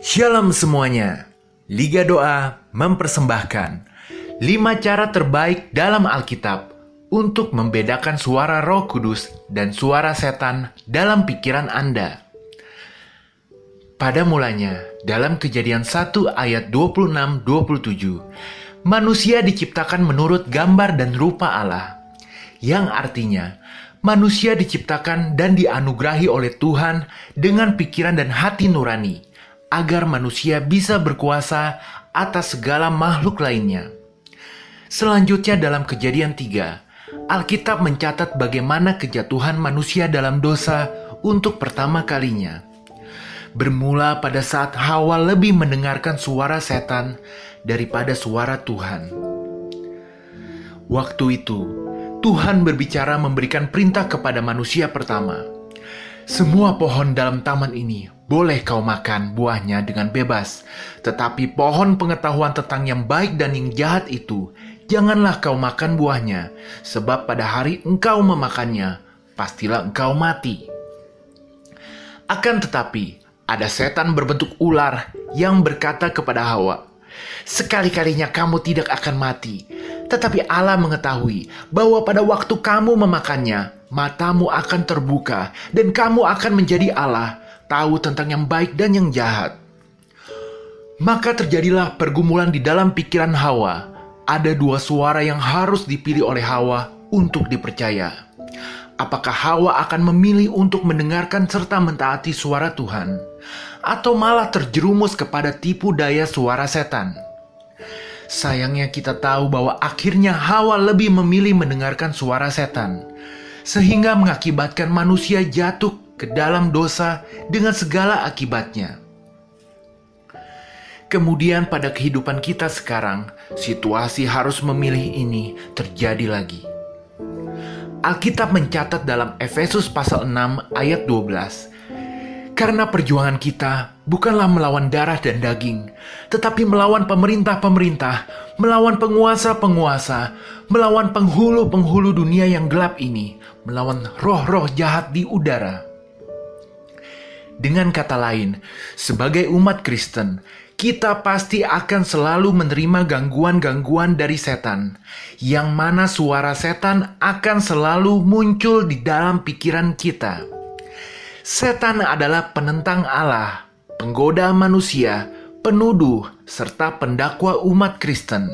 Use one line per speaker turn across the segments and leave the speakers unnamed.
Shalom semuanya. Liga Doa mempersembahkan 5 cara terbaik dalam Alkitab untuk membedakan suara Roh Kudus dan suara setan dalam pikiran Anda. Pada mulanya, dalam Kejadian 1 ayat 26-27, manusia diciptakan menurut gambar dan rupa Allah, yang artinya manusia diciptakan dan dianugerahi oleh Tuhan dengan pikiran dan hati nurani, agar manusia bisa berkuasa atas segala makhluk lainnya. Selanjutnya dalam Kejadian 3, Alkitab mencatat bagaimana kejatuhan manusia dalam dosa untuk pertama kalinya. Bermula pada saat Hawa lebih mendengarkan suara setan daripada suara Tuhan. Waktu itu, Tuhan berbicara memberikan perintah kepada manusia pertama. Semua pohon dalam taman ini boleh kau makan buahnya dengan bebas, tetapi pohon pengetahuan tentang yang baik dan yang jahat itu, janganlah kau makan buahnya, sebab pada hari engkau memakannya, pastilah engkau mati. Akan tetapi, ada setan berbentuk ular yang berkata kepada Hawa, "Sekali-kalinya kamu tidak akan mati." Tetapi Allah mengetahui bahwa pada waktu kamu memakannya, matamu akan terbuka dan kamu akan menjadi Allah, tahu tentang yang baik dan yang jahat. Maka terjadilah pergumulan di dalam pikiran Hawa. Ada 2 suara yang harus dipilih oleh Hawa untuk dipercaya. Apakah Hawa akan memilih untuk mendengarkan serta mentaati suara Tuhan, atau malah terjerumus kepada tipu daya suara setan? Sayangnya kita tahu bahwa akhirnya Hawa lebih memilih mendengarkan suara setan, sehingga mengakibatkan manusia jatuh ke dalam dosa dengan segala akibatnya. Kemudian pada kehidupan kita sekarang, situasi harus memilih ini terjadi lagi. Alkitab mencatat dalam Efesus pasal 6 ayat 12, "Karena perjuangan kita bukanlah melawan darah dan daging, tetapi melawan pemerintah-pemerintah, melawan penguasa-penguasa, melawan penghulu-penghulu dunia yang gelap ini, melawan roh-roh jahat di udara." Dengan kata lain, sebagai umat Kristen, kita pasti akan selalu menerima gangguan-gangguan dari setan, yang mana suara setan akan selalu muncul di dalam pikiran kita. Setan adalah penentang Allah, penggoda manusia, penuduh, serta pendakwa umat Kristen.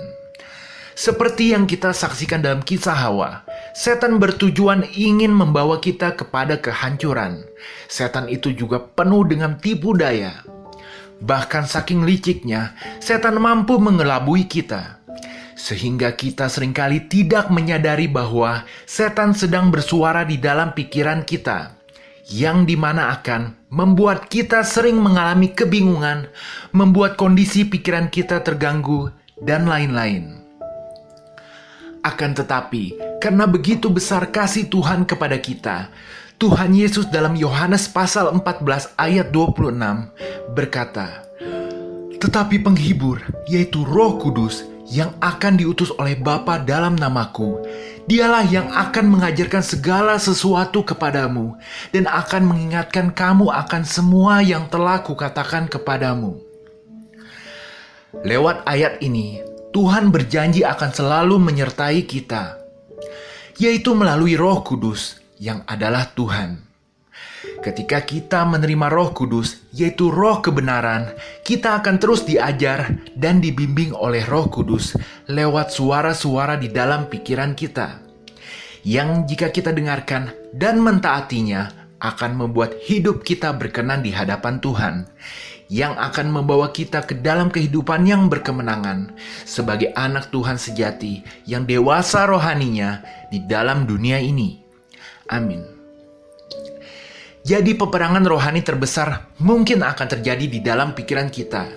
Seperti yang kita saksikan dalam kisah Hawa, setan bertujuan ingin membawa kita kepada kehancuran. Setan itu juga penuh dengan tipu daya. Bahkan saking liciknya, setan mampu mengelabui kita, sehingga kita seringkali tidak menyadari bahwa setan sedang bersuara di dalam pikiran kita, yang dimana akan membuat kita sering mengalami kebingungan, membuat kondisi pikiran kita terganggu, dan lain-lain. Akan tetapi, karena begitu besar kasih Tuhan kepada kita, Tuhan Yesus dalam Yohanes pasal 14 ayat 26 berkata, "Tetapi penghibur, yaitu Roh Kudus, yang akan diutus oleh Bapa dalam namaku, Dialah yang akan mengajarkan segala sesuatu kepadamu dan akan mengingatkan kamu akan semua yang telah kukatakan kepadamu." Lewat ayat ini, Tuhan berjanji akan selalu menyertai kita, yaitu melalui Roh Kudus yang adalah Tuhan. Ketika kita menerima Roh Kudus, yaitu Roh kebenaran, kita akan terus diajar dan dibimbing oleh Roh Kudus lewat suara-suara di dalam pikiran kita, yang jika kita dengarkan dan mentaatinya akan membuat hidup kita berkenan di hadapan Tuhan, yang akan membawa kita ke dalam kehidupan yang berkemenangan sebagai anak Tuhan sejati yang dewasa rohaninya di dalam dunia ini. Amin. Jadi peperangan rohani terbesar mungkin akan terjadi di dalam pikiran kita.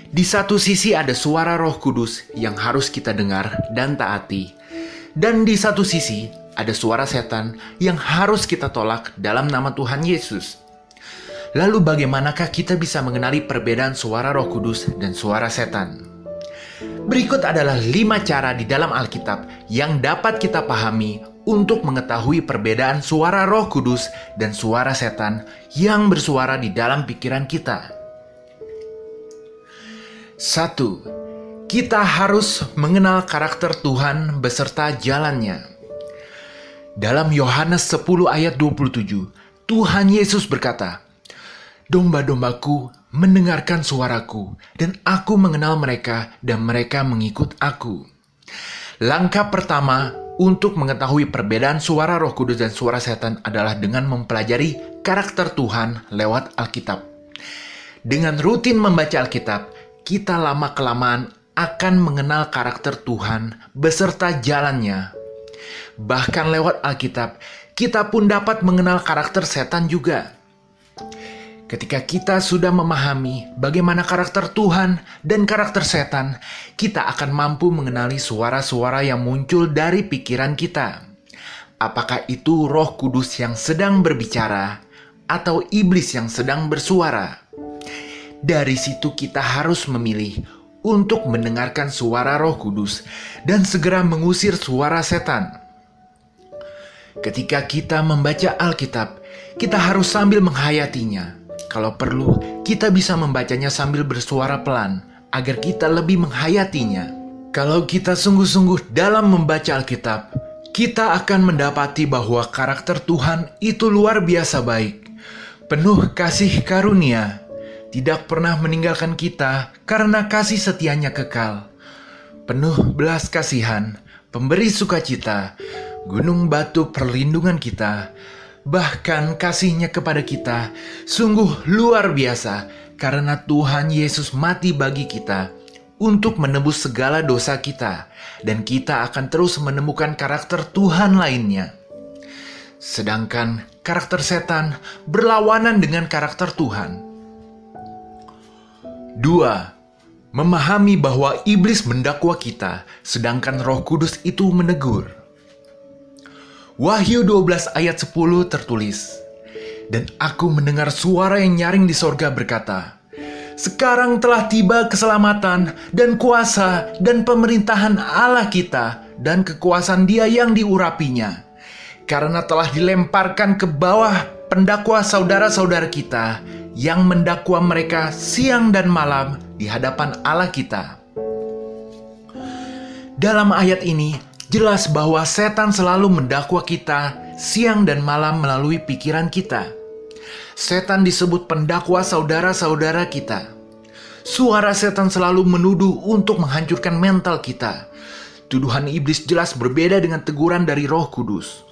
Di satu sisi ada suara Roh Kudus yang harus kita dengar dan taati. Dan di satu sisi ada suara setan yang harus kita tolak dalam nama Tuhan Yesus. Lalu bagaimanakah kita bisa mengenali perbedaan suara Roh Kudus dan suara setan? Berikut adalah 5 cara di dalam Alkitab yang dapat kita pahami untuk mengetahui perbedaan suara Roh Kudus dan suara setan yang bersuara di dalam pikiran kita. 1. Kita harus mengenal karakter Tuhan beserta jalannya. Dalam Yohanes 10 ayat 27, Tuhan Yesus berkata, "Domba-dombaku mendengarkan suaraku, dan aku mengenal mereka, dan mereka mengikut aku." Langkah pertama untuk mengetahui perbedaan suara Roh Kudus dan suara setan adalah dengan mempelajari karakter Tuhan lewat Alkitab. Dengan rutin membaca Alkitab, kita lama-kelamaan akan mengenal karakter Tuhan beserta jalannya. Bahkan lewat Alkitab, kita pun dapat mengenal karakter setan juga. Ketika kita sudah memahami bagaimana karakter Tuhan dan karakter setan, kita akan mampu mengenali suara-suara yang muncul dari pikiran kita. Apakah itu Roh Kudus yang sedang berbicara atau iblis yang sedang bersuara? Dari situ kita harus memilih untuk mendengarkan suara Roh Kudus dan segera mengusir suara setan. Ketika kita membaca Alkitab, kita harus sambil menghayatinya. Kalau perlu, kita bisa membacanya sambil bersuara pelan agar kita lebih menghayatinya. Kalau kita sungguh-sungguh dalam membaca Alkitab, kita akan mendapati bahwa karakter Tuhan itu luar biasa baik, penuh kasih karunia, tidak pernah meninggalkan kita karena kasih setianya kekal, penuh belas kasihan, pemberi sukacita, gunung batu perlindungan kita, bahkan kasih-Nya kepada kita sungguh luar biasa karena Tuhan Yesus mati bagi kita untuk menebus segala dosa kita, dan kita akan terus menemukan karakter Tuhan lainnya. Sedangkan karakter setan berlawanan dengan karakter Tuhan. 2. Memahami bahwa iblis mendakwa kita, sedangkan Roh Kudus itu menegur. Wahyu 12 ayat 10 tertulis, "Dan aku mendengar suara yang nyaring di sorga berkata, 'Sekarang telah tiba keselamatan dan kuasa dan pemerintahan Allah kita dan kekuasaan Dia yang diurapinya, karena telah dilemparkan ke bawah pendakwa saudara-saudara kita yang mendakwa mereka siang dan malam di hadapan Allah kita.'" Dalam ayat ini jelas bahwa setan selalu mendakwa kita siang dan malam melalui pikiran kita. Setan disebut pendakwa saudara-saudara kita. Suara setan selalu menuduh untuk menghancurkan mental kita. Tuduhan iblis jelas berbeda dengan teguran dari Roh Kudus.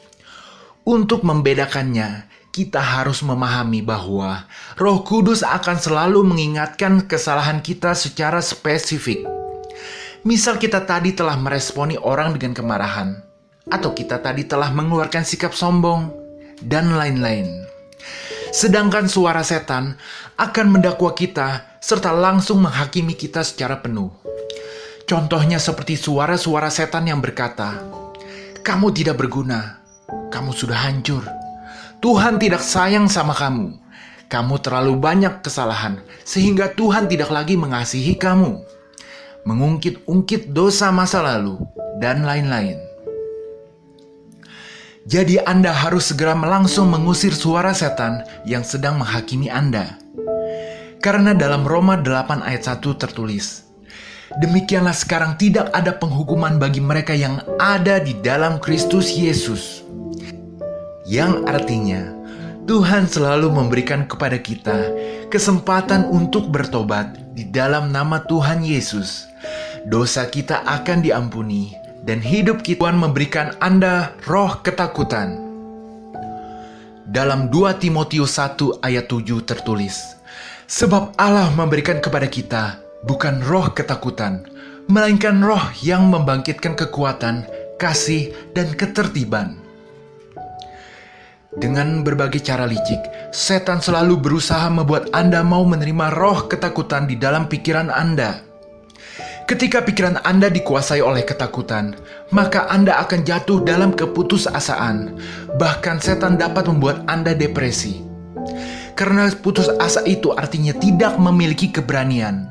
Untuk membedakannya, kita harus memahami bahwa Roh Kudus akan selalu mengingatkan kesalahan kita secara spesifik. Misal kita tadi telah meresponi orang dengan kemarahan, atau kita tadi telah mengeluarkan sikap sombong, dan lain-lain. Sedangkan suara setan akan mendakwa kita serta langsung menghakimi kita secara penuh. Contohnya seperti suara-suara setan yang berkata, "Kamu tidak berguna, kamu sudah hancur. Tuhan tidak sayang sama kamu. Kamu terlalu banyak kesalahan sehingga Tuhan tidak lagi mengasihi kamu." Mengungkit-ungkit dosa masa lalu, dan lain-lain. Jadi Anda harus segera langsung mengusir suara setan yang sedang menghakimi Anda. Karena dalam Roma 8 ayat 1 tertulis, "Demikianlah sekarang tidak ada penghukuman bagi mereka yang ada di dalam Kristus Yesus." Yang artinya, Tuhan selalu memberikan kepada kita kesempatan untuk bertobat di dalam nama Tuhan Yesus. Dosa kita akan diampuni, dan hidup kita memberikan Anda roh ketakutan. Dalam 2 Timotius 1 ayat 7 tertulis, "Sebab Allah memberikan kepada kita bukan roh ketakutan, melainkan roh yang membangkitkan kekuatan, kasih, dan ketertiban." Dengan berbagai cara licik, setan selalu berusaha membuat Anda mau menerima roh ketakutan di dalam pikiran Anda. Ketika pikiran Anda dikuasai oleh ketakutan, maka Anda akan jatuh dalam keputusasaan. Bahkan setan dapat membuat Anda depresi. Karena putus asa itu artinya tidak memiliki keberanian.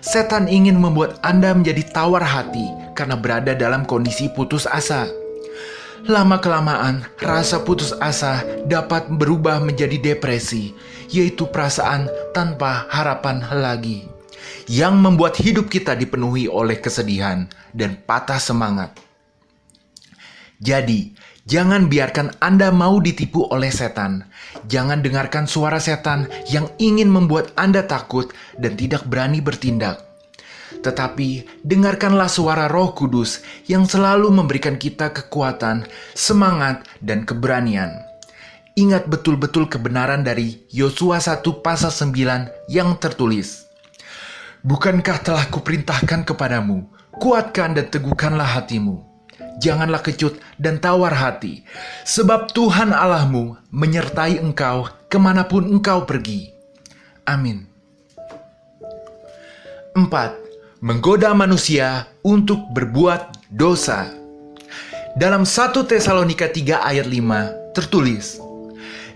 Setan ingin membuat Anda menjadi tawar hati karena berada dalam kondisi putus asa. Lama-kelamaan, rasa putus asa dapat berubah menjadi depresi, yaitu perasaan tanpa harapan lagi. yang membuat hidup kita dipenuhi oleh kesedihan dan patah semangat. Jadi, jangan biarkan Anda mau ditipu oleh setan. Jangan dengarkan suara setan yang ingin membuat Anda takut dan tidak berani bertindak. Tetapi, dengarkanlah suara Roh Kudus yang selalu memberikan kita kekuatan, semangat, dan keberanian. Ingat betul-betul kebenaran dari Yosua 1 pasal 9 yang tertulis. Bukankah telah kuperintahkan kepadamu, kuatkan dan teguhkanlah hatimu. Janganlah kecut dan tawar hati, sebab Tuhan Allahmu menyertai engkau kemanapun engkau pergi. Amin. 4. Menggoda manusia untuk berbuat dosa. Dalam 1 Tesalonika 3 ayat 5 tertulis,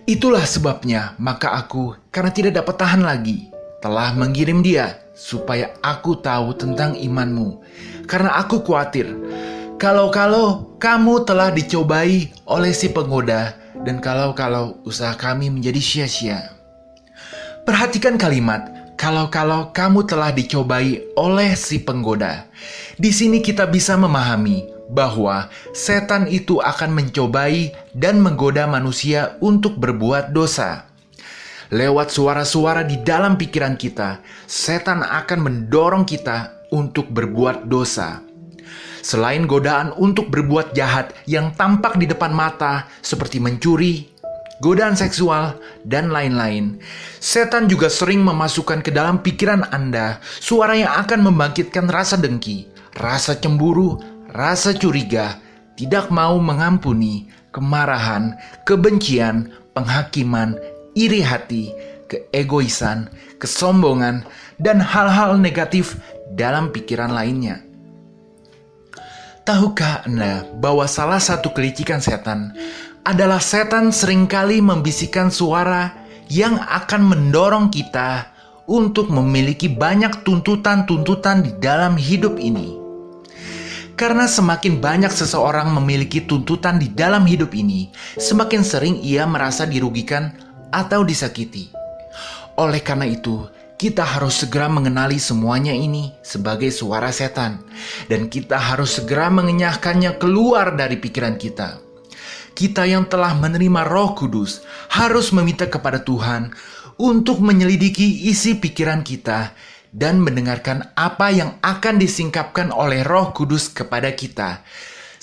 itulah sebabnya maka aku, karena tidak dapat tahan lagi, telah mengirim dia, supaya aku tahu tentang imanmu. Karena aku khawatir, kalau kamu telah dicobai oleh si penggoda, dan kalau usaha kami menjadi sia-sia. Perhatikan kalimat, kalau kamu telah dicobai oleh si penggoda. Di sini kita bisa memahami bahwa setan itu akan mencobai dan menggoda manusia untuk berbuat dosa. Lewat suara-suara di dalam pikiran kita, setan akan mendorong kita untuk berbuat dosa. Selain godaan untuk berbuat jahat yang tampak di depan mata seperti mencuri, godaan seksual, dan lain-lain, setan juga sering memasukkan ke dalam pikiran Anda suara yang akan membangkitkan rasa dengki, rasa cemburu, rasa curiga, tidak mau mengampuni, kemarahan, kebencian, penghakiman, iri hati, keegoisan, kesombongan, dan hal-hal negatif dalam pikiran lainnya. Tahukah Anda bahwa salah satu kelicikan setan adalah setan seringkali membisikkan suara yang akan mendorong kita untuk memiliki banyak tuntutan-tuntutan di dalam hidup ini. Karena semakin banyak seseorang memiliki tuntutan di dalam hidup ini, semakin sering ia merasa dirugikan atau disakiti. Oleh karena itu, kita harus segera mengenali semuanya ini sebagai suara setan, dan kita harus segera mengenyahkannya keluar dari pikiran kita. Kita yang telah menerima Roh Kudus harus meminta kepada Tuhan untuk menyelidiki isi pikiran kita dan mendengarkan apa yang akan disingkapkan oleh Roh Kudus kepada kita,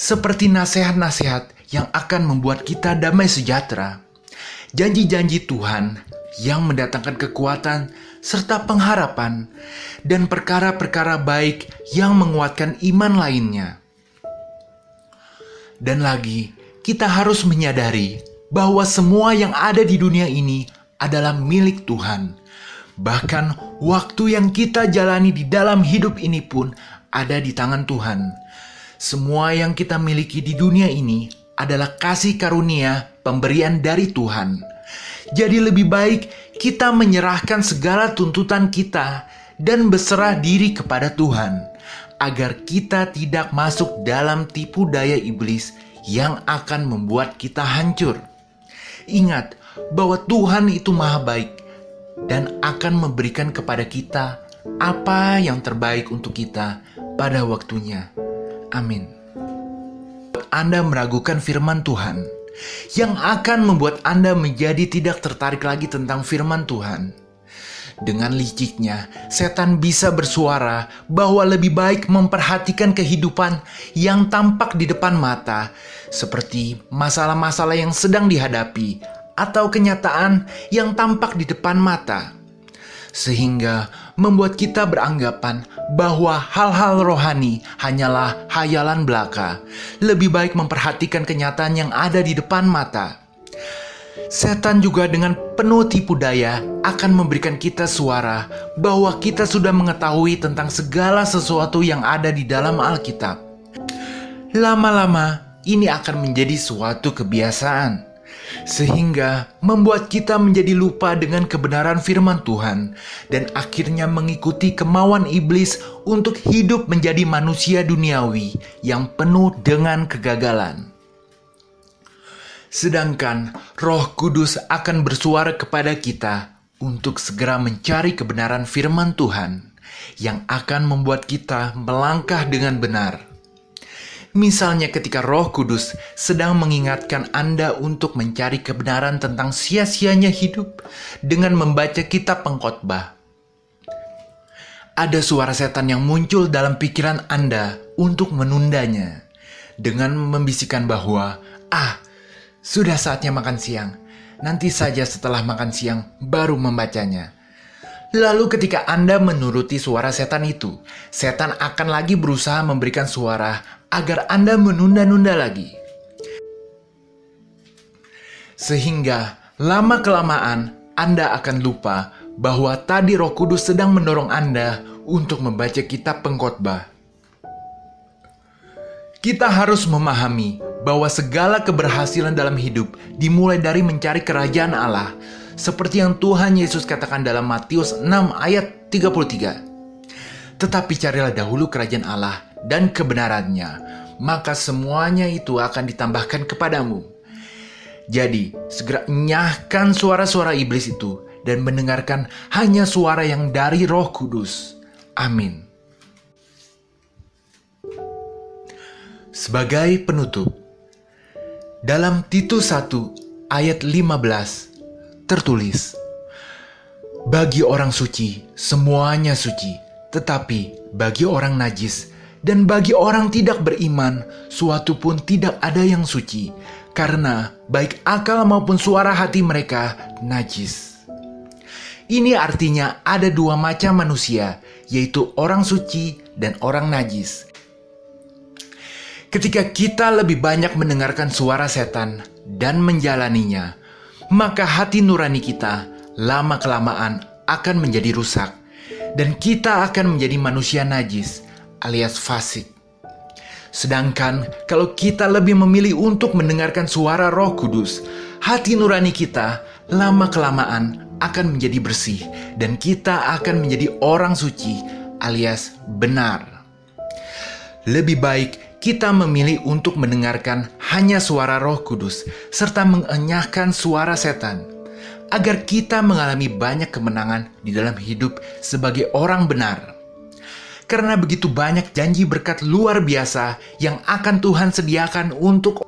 seperti nasihat-nasihat yang akan membuat kita damai sejahtera. Janji-janji Tuhan yang mendatangkan kekuatan serta pengharapan dan perkara-perkara baik yang menguatkan iman lainnya. Dan lagi, kita harus menyadari bahwa semua yang ada di dunia ini adalah milik Tuhan. Bahkan waktu yang kita jalani di dalam hidup ini pun ada di tangan Tuhan. Semua yang kita miliki di dunia ini adalah kasih karunia pemberian dari Tuhan. Jadi lebih baik kita menyerahkan segala tuntutan kita dan berserah diri kepada Tuhan, agar kita tidak masuk dalam tipu daya iblis yang akan membuat kita hancur. Ingat bahwa Tuhan itu maha baik dan akan memberikan kepada kita apa yang terbaik untuk kita pada waktunya. Amin. Anda meragukan firman Tuhan, yang akan membuat Anda menjadi tidak tertarik lagi tentang firman Tuhan. Dengan liciknya, setan bisa bersuara bahwa lebih baik memperhatikan kehidupan yang tampak di depan mata, seperti masalah-masalah yang sedang dihadapi atau kenyataan yang tampak di depan mata, sehingga membuat kita beranggapan bahwa hal-hal rohani hanyalah hayalan belaka. Lebih baik memperhatikan kenyataan yang ada di depan mata. Setan juga dengan penuh tipu daya akan memberikan kita suara bahwa kita sudah mengetahui tentang segala sesuatu yang ada di dalam Alkitab. Lama-lama ini akan menjadi suatu kebiasaan, sehingga membuat kita menjadi lupa dengan kebenaran firman Tuhan dan akhirnya mengikuti kemauan iblis untuk hidup menjadi manusia duniawi yang penuh dengan kegagalan. Sedangkan Roh Kudus akan bersuara kepada kita untuk segera mencari kebenaran firman Tuhan. yang akan membuat kita melangkah dengan benar. Misalnya ketika Roh Kudus sedang mengingatkan Anda untuk mencari kebenaran tentang sia-sianya hidup dengan membaca kitab Pengkhotbah. Ada suara setan yang muncul dalam pikiran Anda untuk menundanya dengan membisikkan bahwa, sudah saatnya makan siang. Nanti saja setelah makan siang baru membacanya. Lalu ketika Anda menuruti suara setan itu, setan akan lagi berusaha memberikan suara agar Anda menunda-nunda lagi. Sehingga lama-kelamaan Anda akan lupa bahwa tadi Roh Kudus sedang mendorong Anda untuk membaca kitab Pengkhotbah. Kita harus memahami bahwa segala keberhasilan dalam hidup dimulai dari mencari kerajaan Allah, seperti yang Tuhan Yesus katakan dalam Matius 6 ayat 33. Tetapi carilah dahulu kerajaan Allah dan kebenarannya, maka semuanya itu akan ditambahkan kepadamu. Jadi, segera enyahkan suara-suara iblis itu dan mendengarkan hanya suara yang dari Roh Kudus. Amin. Sebagai penutup, dalam Titus 1 ayat 15 tertulis, bagi orang suci semuanya suci, tetapi bagi orang najis dan bagi orang tidak beriman suatu pun tidak ada yang suci, karena baik akal maupun suara hati mereka najis. Ini artinya ada dua macam manusia, yaitu orang suci dan orang najis. Ketika kita lebih banyak mendengarkan suara setan dan menjalaninya, maka hati nurani kita lama-kelamaan akan menjadi rusak, dan kita akan menjadi manusia najis alias fasik. Sedangkan kalau kita lebih memilih untuk mendengarkan suara Roh Kudus, hati nurani kita lama-kelamaan akan menjadi bersih, dan kita akan menjadi orang suci alias benar. Lebih baik kita memilih untuk mendengarkan hanya suara Roh Kudus serta mengenyahkan suara setan, agar kita mengalami banyak kemenangan di dalam hidup sebagai orang benar. Karena begitu banyak janji berkat luar biasa yang akan Tuhan sediakan untuk